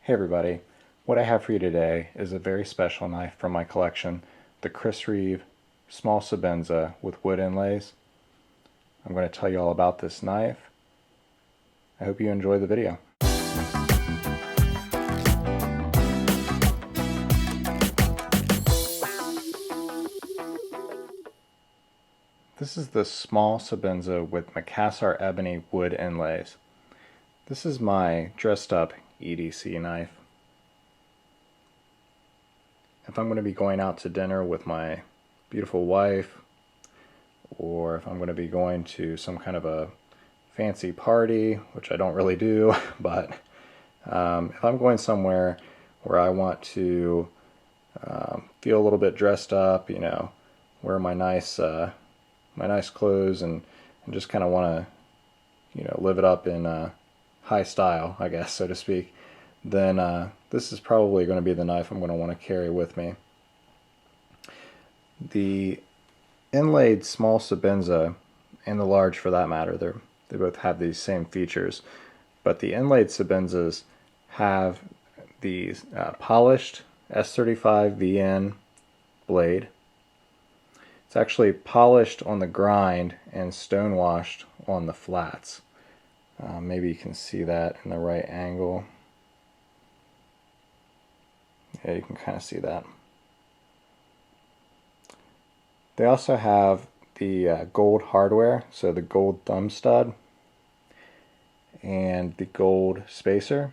Hey everybody, what I have for you today is a very special knife from my collection, the Reeve Small Sebenza with wood inlays. I'm going to tell you all about this knife. I hope you enjoy the video. This is the Small Sebenza with Macassar Ebony wood inlays. This is my dressed up EDC knife. If I'm going to be going out to dinner with my beautiful wife, or if I'm going to be going to some kind of a fancy party, which I don't really do, but if I'm going somewhere where I want to feel a little bit dressed up, you know, wear my nice clothes and just kind of want to, you know, live it up in high style, I guess, so to speak, then this is probably going to be the knife I'm going to want to carry with me. The inlaid Small Sebenza, and the large for that matter, they both have these same features, but the inlaid Sebenzas have the polished S35 VN blade. It's actually polished on the grind and stonewashed on the flats. Maybe you can see that in the right angle. Yeah, you can kind of see that. They also have the gold hardware, so the gold thumb stud and the gold spacer,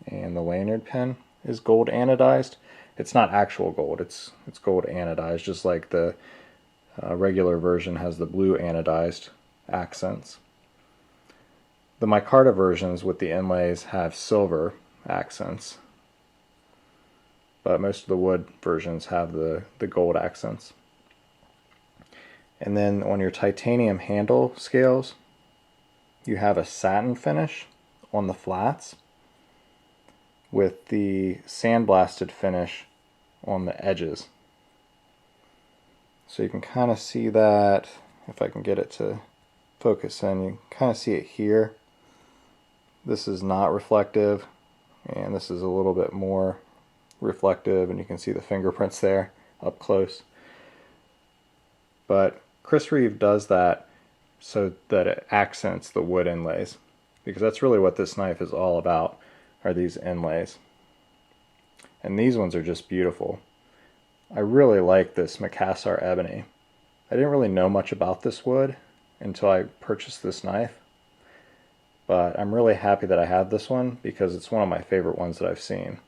and the lanyard pin is gold anodized. It's not actual gold, it's gold anodized, just like the regular version has the blue anodized accents. The micarta versions with the inlays have silver accents, but most of the wood versions have the gold accents. And then on your titanium handle scales, you have a satin finish on the flats with the sandblasted finish on the edges. So you can kind of see that, if I can get it to focus in, you can kind of see it here. This is not reflective, and this is a little bit more reflective, and you can see the fingerprints there up close. But Reeve does that so that it accents the wood inlays, because that's really what this knife is all about, are these inlays. And these ones are just beautiful. I really like this Macassar Ebony. I didn't really know much about this wood until I purchased this knife, but I'm really happy that I have this one because it's one of my favorite ones that I've seen.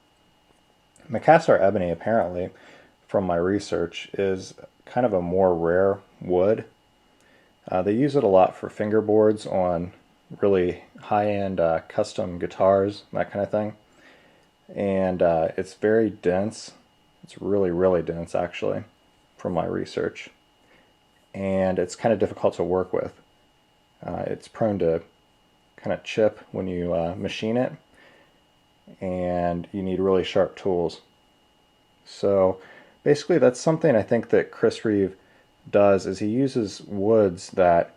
Macassar Ebony, apparently, from my research, is kind of a more rare wood. They use it a lot for fingerboards on really high-end custom guitars, that kind of thing. And it's very dense. It's really, really dense, actually, from my research. And it's kind of difficult to work with. It's prone to kind of chip when you machine it, and you need really sharp tools. So basically that's something I think that Reeve does, is he uses woods that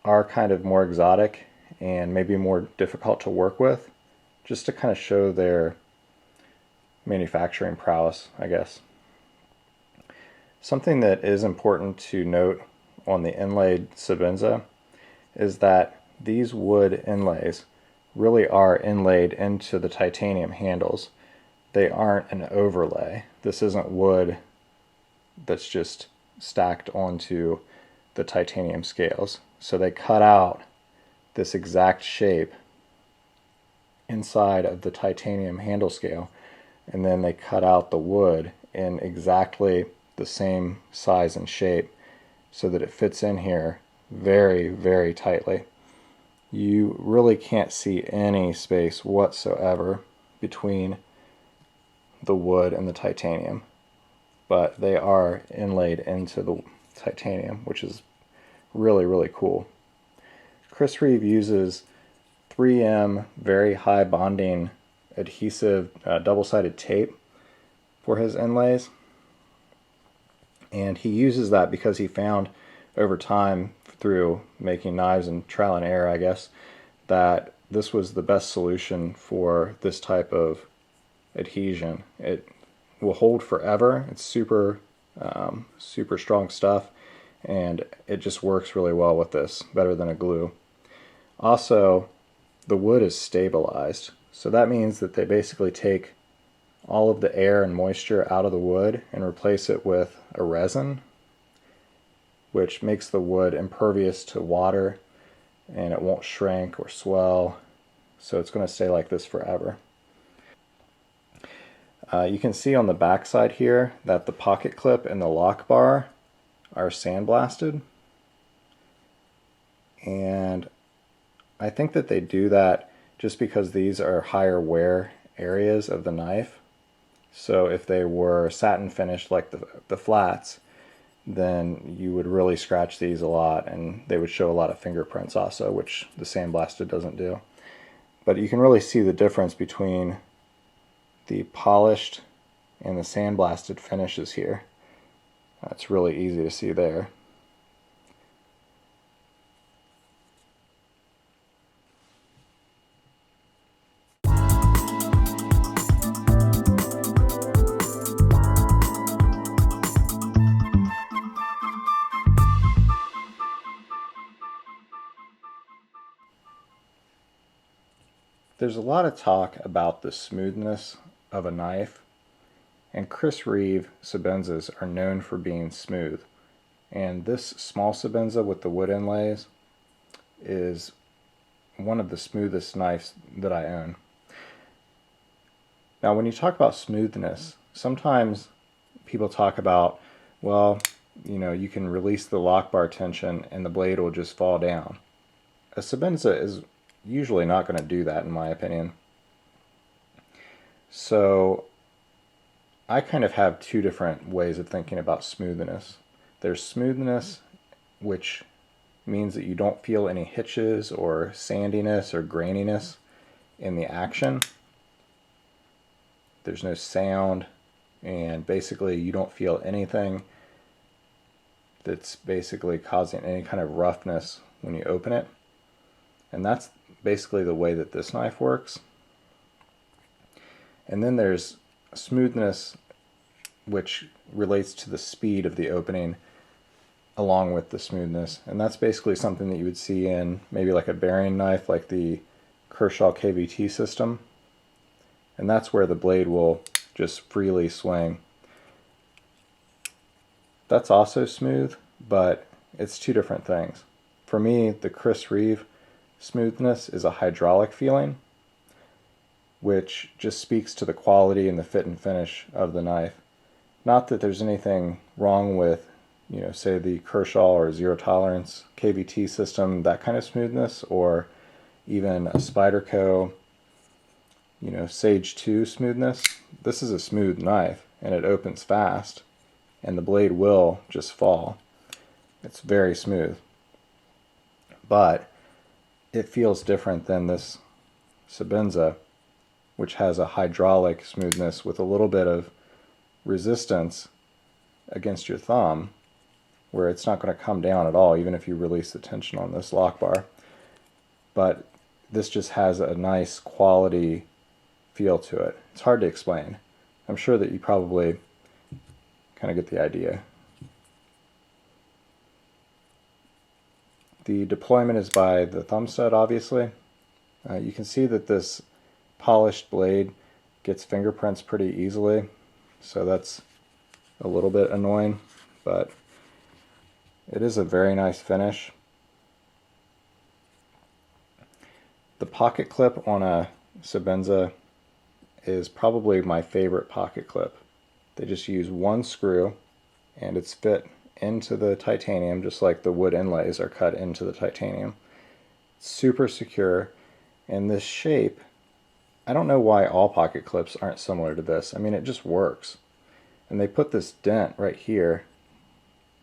are kind of more exotic and maybe more difficult to work with, just to kind of show their manufacturing prowess, I guess. Something that is important to note on the inlaid Sebenza is that these wood inlays really are inlaid into the titanium handles. They aren't an overlay. This isn't wood that's just stacked onto the titanium scales. So they cut out this exact shape inside of the titanium handle scale, and then they cut out the wood in exactly the same size and shape so that it fits in here very, very tightly. You really can't see any space whatsoever between the wood and the titanium, but they are inlaid into the titanium, which is really, really cool. Reeve uses 3M very high bonding adhesive double-sided tape for his inlays, and he uses that because he found over time, through making knives and trial and error, I guess, that this was the best solution for this type of adhesion. It will hold forever. It's super super strong stuff, and it just works really well with this, better than a glue. Also, the wood is stabilized, so that means that they basically take all of the air and moisture out of the wood and replace it with a resin, which makes the wood impervious to water, and it won't shrink or swell, so it's going to stay like this forever. You can see on the back side here that the pocket clip and the lock bar are sandblasted, and I think that they do that just because these are higher wear areas of the knife. So if they were satin finished like the flats, then you would really scratch these a lot, and they would show a lot of fingerprints also, which the sandblasted doesn't do. But you can really see the difference between the polished and the sandblasted finishes here. It's really easy to see there. There's a lot of talk about the smoothness of a knife, and Chris Reeve Sebenzas are known for being smooth. And this small Sebenza with the wood inlays is one of the smoothest knives that I own. Now, when you talk about smoothness, sometimes people talk about, well, you know, you can release the lock bar tension and the blade will just fall down. A Sebenza is usually not going to do that, in my opinion. So I kind of have two different ways of thinking about smoothness. There's smoothness, which means that you don't feel any hitches or sandiness or graininess in the action. There's no sound, and basically you don't feel anything that's basically causing any kind of roughness when you open it. And that's basically the way that this knife works. And then there's smoothness, which relates to the speed of the opening along with the smoothness. And that's basically something that you would see in maybe like a bearing knife like the Kershaw KVT system. And that's where the blade will just freely swing. That's also smooth, but it's two different things. For me, the Chris Reeve smoothness is a hydraulic feeling, which just speaks to the quality and the fit and finish of the knife. Not that there's anything wrong with, you know, say the Kershaw or zero tolerance KVT system, that kind of smoothness, or even a Spyderco, you know, Sage 2 smoothness. This is a smooth knife, and it opens fast, and the blade will just fall. It's very smooth. But it feels different than this Sebenza, which has a hydraulic smoothness with a little bit of resistance against your thumb, where it's not going to come down at all, even if you release the tension on this lock bar. But this just has a nice quality feel to it. It's hard to explain. I'm sure that you probably kind of get the idea. The deployment is by the thumb stud, obviously. You can see that this polished blade gets fingerprints pretty easily, so that's a little bit annoying, but it is a very nice finish. The pocket clip on a Sebenza is probably my favorite pocket clip. They just use one screw, and it's fit into the titanium, just like the wood inlays are cut into the titanium. It's super secure, and this shape, I don't know why all pocket clips aren't similar to this. I mean, it just works. And they put this dent right here,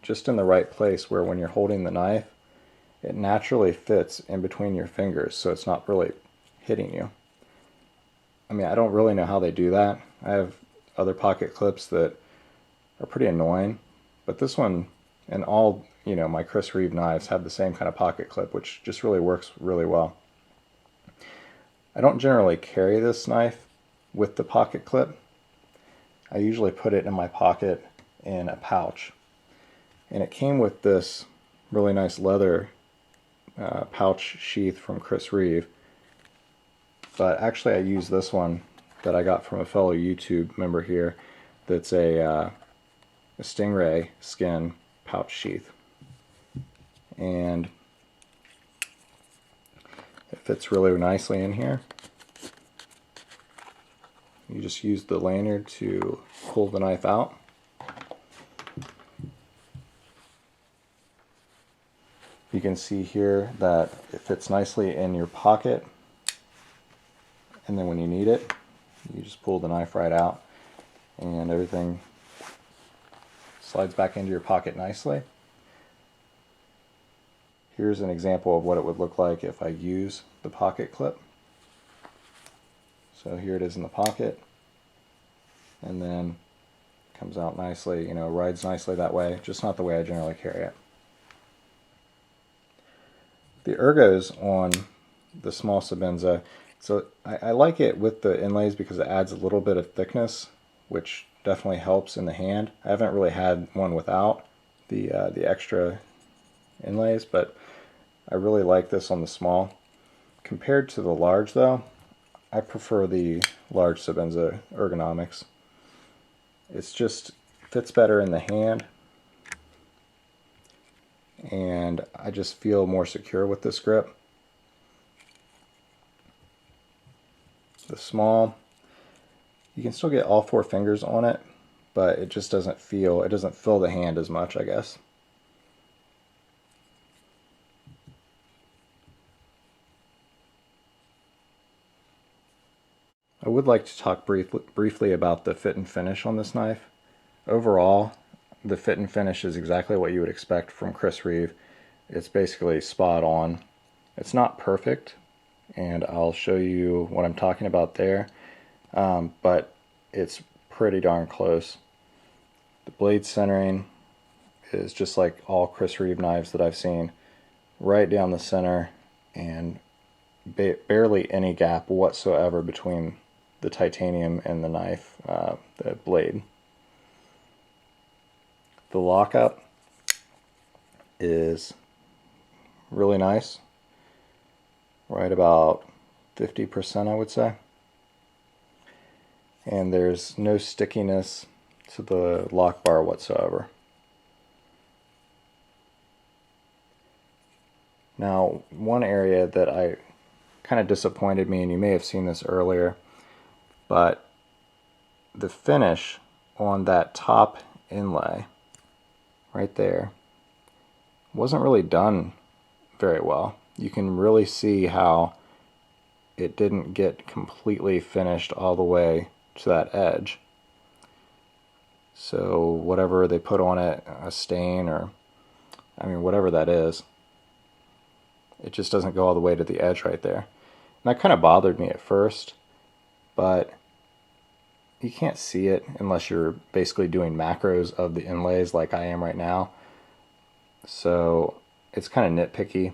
just in the right place where when you're holding the knife, it naturally fits in between your fingers, so it's not really hitting you. I mean, I don't really know how they do that. I have other pocket clips that are pretty annoying, but this one, and all, you know, my Chris Reeve knives have the same kind of pocket clip, which just really works really well. I don't generally carry this knife with the pocket clip. I usually put it in my pocket in a pouch. And it came with this really nice leather pouch sheath from Reeve. But actually I use this one that I got from a fellow YouTube member here that's a Stingray skin pouch sheath. And it fits really nicely in here. You just use the lanyard to pull the knife out. You can see here that it fits nicely in your pocket, and then when you need it, you just pull the knife right out and everything slides back into your pocket nicely. Here's an example of what it would look like if I use the pocket clip. So here it is in the pocket, and then comes out nicely, you know, rides nicely that way, just not the way I generally carry it. The ergos on the small Sebenza, so I like it with the inlays because it adds a little bit of thickness, which definitely helps in the hand. I haven't really had one without the extra inlays, but I really like this on the small. Compared to the large though, I prefer the large Sebenza ergonomics. It's just fits better in the hand, and I just feel more secure with this grip. The small, you can still get all 4 fingers on it, but it just doesn't fill the hand as much, I guess. I would like to talk briefly about the fit and finish on this knife. Overall, the fit and finish is exactly what you would expect from Reeve. It's basically spot on. It's not perfect, and I'll show you what I'm talking about there, but it's pretty darn close. The blade centering is just like all Reeve knives that I've seen, right down the center, and barely any gap whatsoever between the titanium and the knife, the blade. The lockup is really nice, right about 50% I would say, and there's no stickiness to the lock bar whatsoever. Now, one area that I kind of disappointed me, and you may have seen this earlier, but the finish on that top inlay right there wasn't really done very well. You can really see how it didn't get completely finished all the way to that edge. So whatever they put on it, a stain or, I mean, whatever that is, it just doesn't go all the way to the edge right there. And that kind of bothered me at first, but you can't see it unless you're basically doing macros of the inlays like I am right now. So it's kind of nitpicky,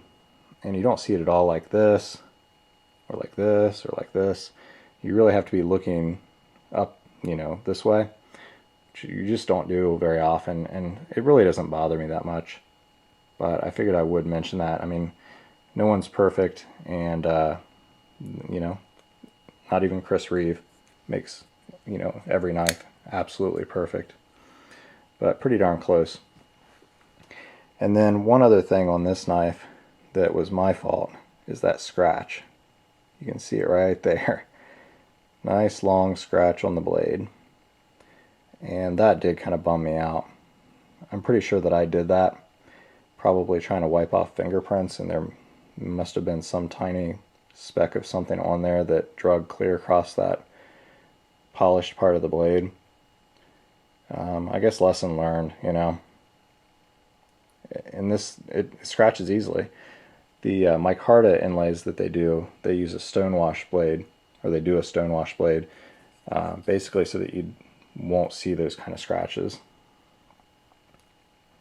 and you don't see it at all like this, or like this, or like this. You really have to be looking up, you know, this way, which you just don't do very often, and it really doesn't bother me that much. But I figured I would mention that. I mean, no one's perfect, and you know, not even Reeve makes, you know, every knife absolutely perfect, but pretty darn close. And then one other thing on this knife that was my fault is that scratch. You can see it right there. Nice long scratch on the blade, and that did kind of bum me out. I'm pretty sure that I did that, probably trying to wipe off fingerprints, and there must have been some tiny speck of something on there that drug clear across that polished part of the blade. I guess lesson learned, you know. And this, it scratches easily. The micarta inlays that they do, they use a stonewash blade, or they do a stonewash blade, basically so that you won't see those kind of scratches.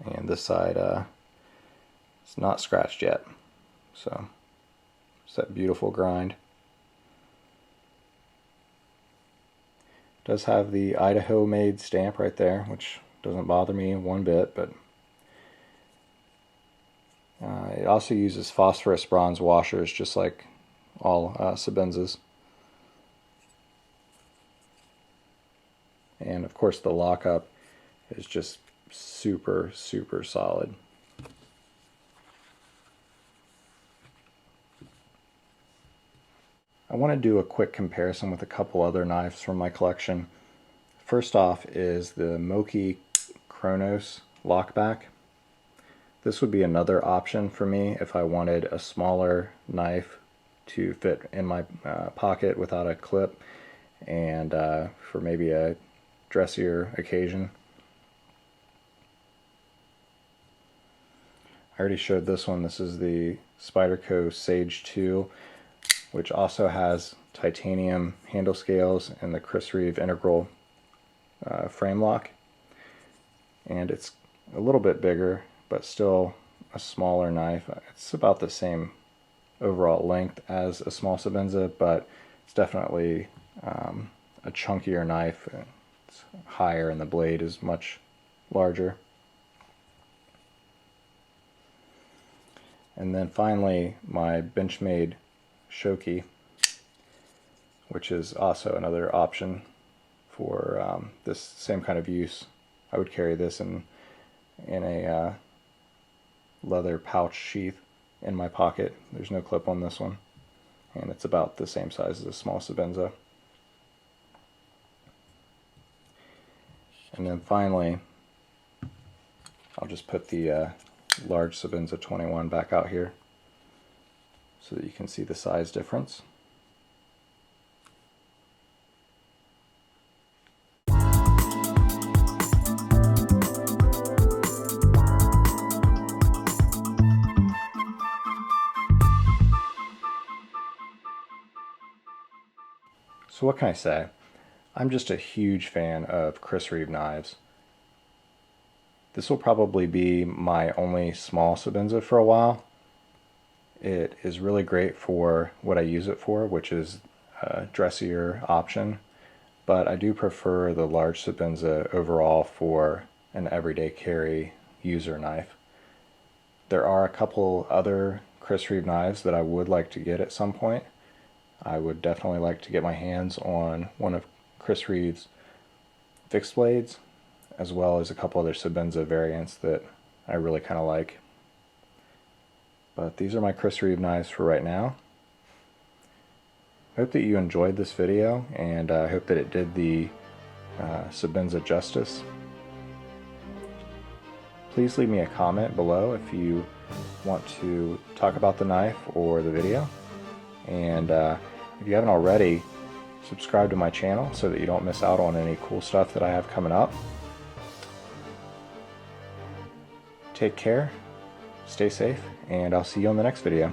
And this side, it's not scratched yet, so it's that beautiful grind. does have the Idaho made stamp right there, which doesn't bother me one bit, but it also uses phosphorus bronze washers just like all Sebenzas. And of course the lockup is just super, super solid. I want to do a quick comparison with a couple other knives from my collection. First off is the Moki Kronos lockback. This would be another option for me if I wanted a smaller knife to fit in my pocket without a clip, and for maybe a dressier occasion. I already showed this one. This is the Spyderco Sage 2, which also has titanium handle scales and the Reeve integral frame lock. And it's a little bit bigger, but still a smaller knife. It's about the same overall length as a small Sebenza, but it's definitely a chunkier knife. It's higher and the blade is much larger. And then finally my Benchmade Shoki, which is also another option for this same kind of use. I would carry this in a leather pouch sheath in my pocket. There's no clip on this one, and it's about the same size as a small Sebenza. And then finally, I'll just put the large Sebenza 21 back out here so that you can see the size difference. So what can I say? I'm just a huge fan of Reeve knives. This will probably be my only small Sebenza for a while. It is really great for what I use it for, which is a dressier option, but I do prefer the large Sebenza overall for an everyday carry user knife. There are a couple other Reeve knives that I would like to get at some point. I would definitely like to get my hands on one of Reeve's fixed blades, as well as a couple other Sebenza variants that I really kind of like. But these are my Reeve knives for right now. I hope that you enjoyed this video, and I hope that it did the Sebenza justice. Please leave me a comment below if you want to talk about the knife or the video. And if you haven't already, subscribe to my channel so that you don't miss out on any cool stuff that I have coming up. Take care, stay safe, and I'll see you on the next video.